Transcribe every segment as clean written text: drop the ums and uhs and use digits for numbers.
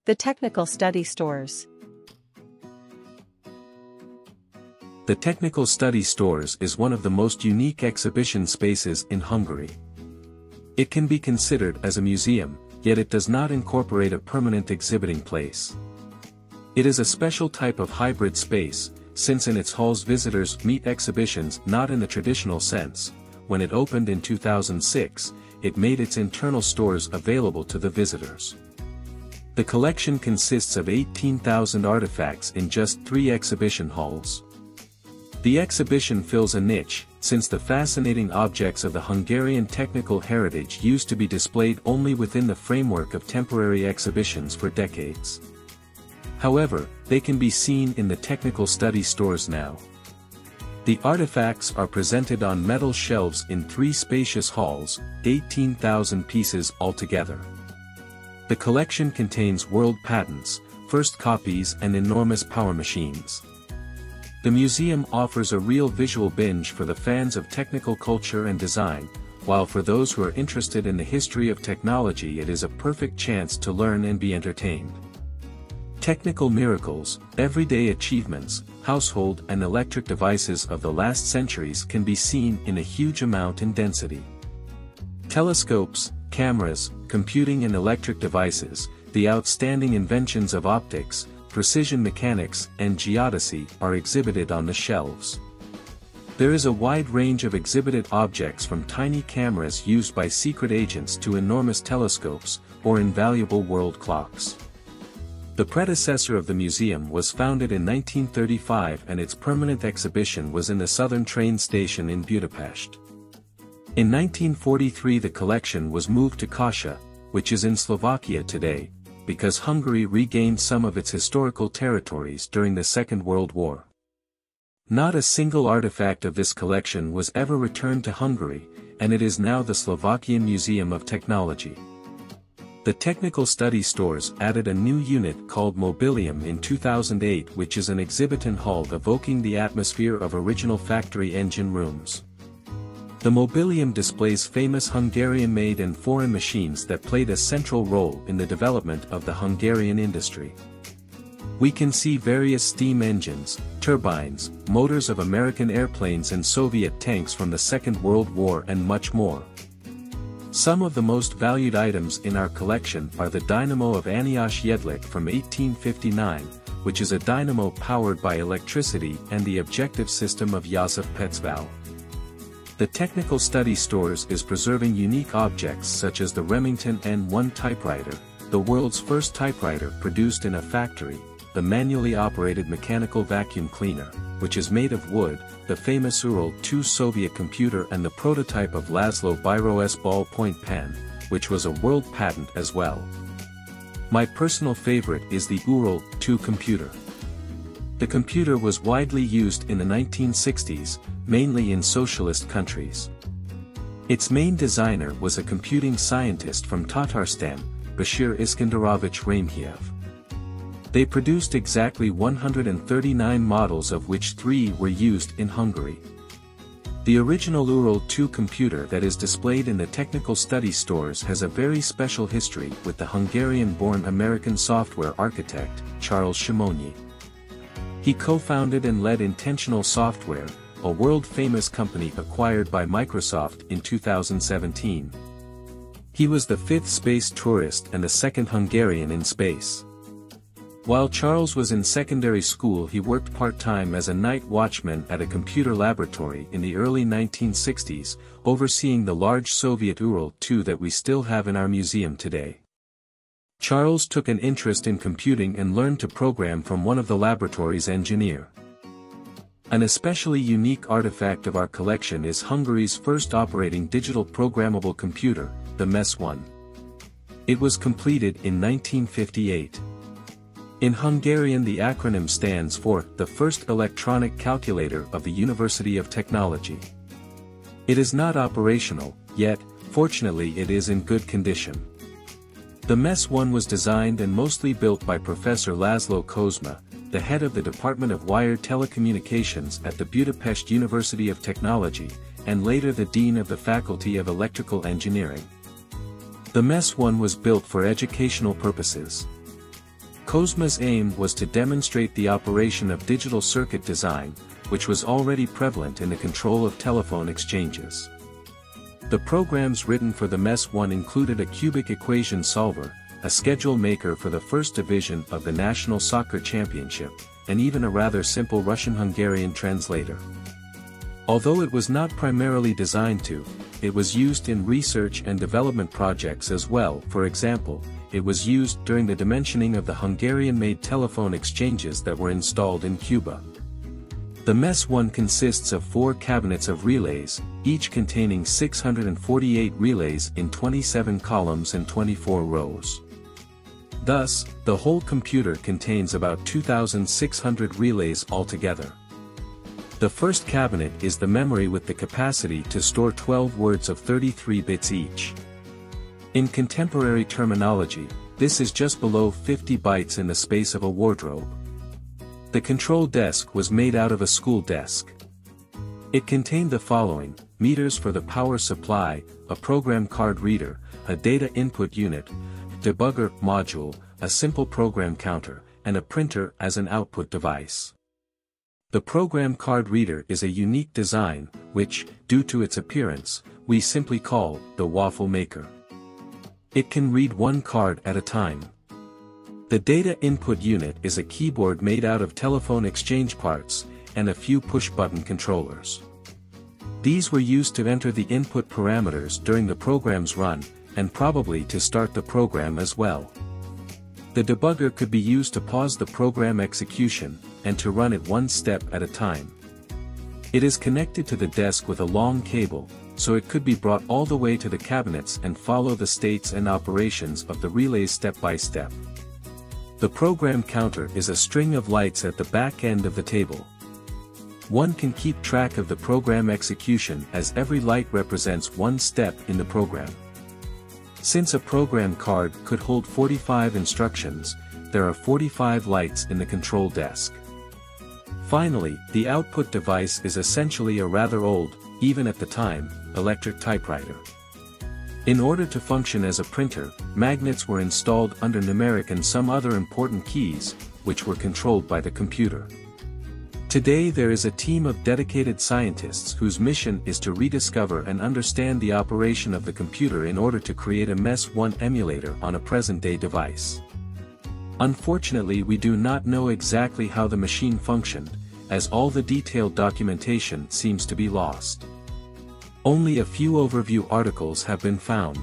The technical study stores. The Technical Study Stores is one of the most unique exhibition spaces in Hungary. It can be considered as a museum, yet it does not incorporate a permanent exhibiting place. It is a special type of hybrid space, since in its halls visitors meet exhibitions not in the traditional sense. When it opened in 2006, it made its internal stores available to the visitors. The collection consists of 18,000 artifacts in just 3 exhibition halls. The exhibition fills a niche, since the fascinating objects of the Hungarian technical heritage used to be displayed only within the framework of temporary exhibitions for decades. However, they can be seen in the technical study stores now. The artifacts are presented on metal shelves in 3 spacious halls, 18,000 pieces altogether. The collection contains world patents, first copies and enormous power machines. The museum offers a real visual binge for the fans of technical culture and design, while for those who are interested in the history of technology it is a perfect chance to learn and be entertained. Technical miracles, everyday achievements, household and electric devices of the last centuries can be seen in a huge amount and density. Telescopes, cameras, computing and electric devices, the outstanding inventions of optics, precision mechanics and geodesy are exhibited on the shelves. There is a wide range of exhibited objects from tiny cameras used by secret agents to enormous telescopes, or invaluable world clocks. The predecessor of the museum was founded in 1935 and its permanent exhibition was in the southern train station in Budapest. In 1943 the collection was moved to Kassa, which is in Slovakia today, because Hungary regained some of its historical territories during the Second World War. Not a single artifact of this collection was ever returned to Hungary, and it is now the Slovakian Museum of Technology. The Technical Study Stores added a new unit called Mobilium in 2008, which is an exhibition hall evoking the atmosphere of original factory engine rooms. The Mobilium displays famous Hungarian-made and foreign machines that played a central role in the development of the Hungarian industry. We can see various steam engines, turbines, motors of American airplanes and Soviet tanks from the Second World War and much more. Some of the most valued items in our collection are the dynamo of Aniás Jedlik from 1859, which is a dynamo powered by electricity, and the objective system of József Petzval. The Technical Study Stores is preserving unique objects such as the Remington N1 typewriter, the world's first typewriter produced in a factory, the manually operated mechanical vacuum cleaner, which is made of wood, the famous Ural-2 Soviet computer and the prototype of Laszlo Biró's ballpoint pen, which was a world patent as well. My personal favorite is the Ural-2 computer. The computer was widely used in the 1960s, mainly in socialist countries. Its main designer was a computing scientist from Tatarstan, Bashir Iskandarovich Ramhiev. They produced exactly 139 models, of which 3 were used in Hungary. The original Ural-2 computer that is displayed in the Technical Study Stores has a very special history with the Hungarian-born American software architect, Charles Simonyi. He co-founded and led Intentional Software, a world-famous company acquired by Microsoft in 2017. He was the 5th space tourist and the 2nd Hungarian in space. While Charles was in secondary school, he worked part-time as a night watchman at a computer laboratory in the early 1960s, overseeing the large Soviet Ural-2 that we still have in our museum today. Charles took an interest in computing and learned to program from one of the laboratory's engineer. An especially unique artifact of our collection is Hungary's first operating digital programmable computer, the MES-1. It was completed in 1958. In Hungarian the acronym stands for the first electronic calculator of the University of Technology. It is not operational, yet, fortunately it is in good condition. The MES-1 was designed and mostly built by Professor Laszlo Kozma, the head of the Department of Wired Telecommunications at the Budapest University of Technology, and later the Dean of the Faculty of Electrical Engineering. The MES-1 was built for educational purposes. Cosma's aim was to demonstrate the operation of digital circuit design, which was already prevalent in the control of telephone exchanges. The programs written for the MES-1 included a cubic equation solver, a schedule maker for the first division of the National Soccer Championship, and even a rather simple Russian-Hungarian translator. Although it was not primarily designed to, it was used in research and development projects as well. For example, it was used during the dimensioning of the Hungarian-made telephone exchanges that were installed in Cuba. The MES-1 consists of 4 cabinets of relays, each containing 648 relays in 27 columns and 24 rows. Thus, the whole computer contains about 2,600 relays altogether. The first cabinet is the memory with the capacity to store 12 words of 33 bits each. In contemporary terminology, this is just below 50 bytes in the space of a wardrobe. The control desk was made out of a school desk. It contained the following: meters for the power supply, a program card reader, a data input unit, debugger module, a simple program counter, and a printer as an output device. The program card reader is a unique design, which, due to its appearance, we simply call the waffle maker. It can read one card at a time. The data input unit is a keyboard made out of telephone exchange parts, and a few push-button controllers. These were used to enter the input parameters during the program's run, and probably to start the program as well. The debugger could be used to pause the program execution, and to run it one step at a time. It is connected to the desk with a long cable, so it could be brought all the way to the cabinets and follow the states and operations of the relays step by step. The program counter is a string of lights at the back end of the table. One can keep track of the program execution as every light represents one step in the program. Since a program card could hold 45 instructions, there are 45 lights in the control desk. Finally, the output device is essentially a rather old, even at the time, electric typewriter. In order to function as a printer, magnets were installed under numeric and some other important keys, which were controlled by the computer. Today there is a team of dedicated scientists whose mission is to rediscover and understand the operation of the computer in order to create a MES-1 emulator on a present-day device. Unfortunately, we do not know exactly how the machine functioned, as all the detailed documentation seems to be lost. Only a few overview articles have been found.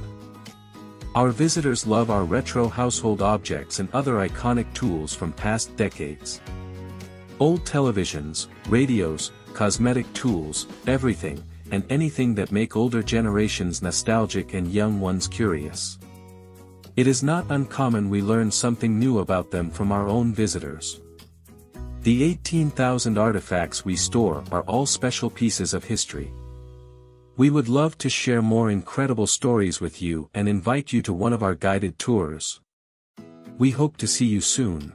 Our visitors love our retro household objects and other iconic tools from past decades. Old televisions, radios, cosmetic tools, everything, and anything that make older generations nostalgic and young ones curious. It is not uncommon we learn something new about them from our own visitors. The 18,000 artifacts we store are all special pieces of history. We would love to share more incredible stories with you and invite you to one of our guided tours. We hope to see you soon.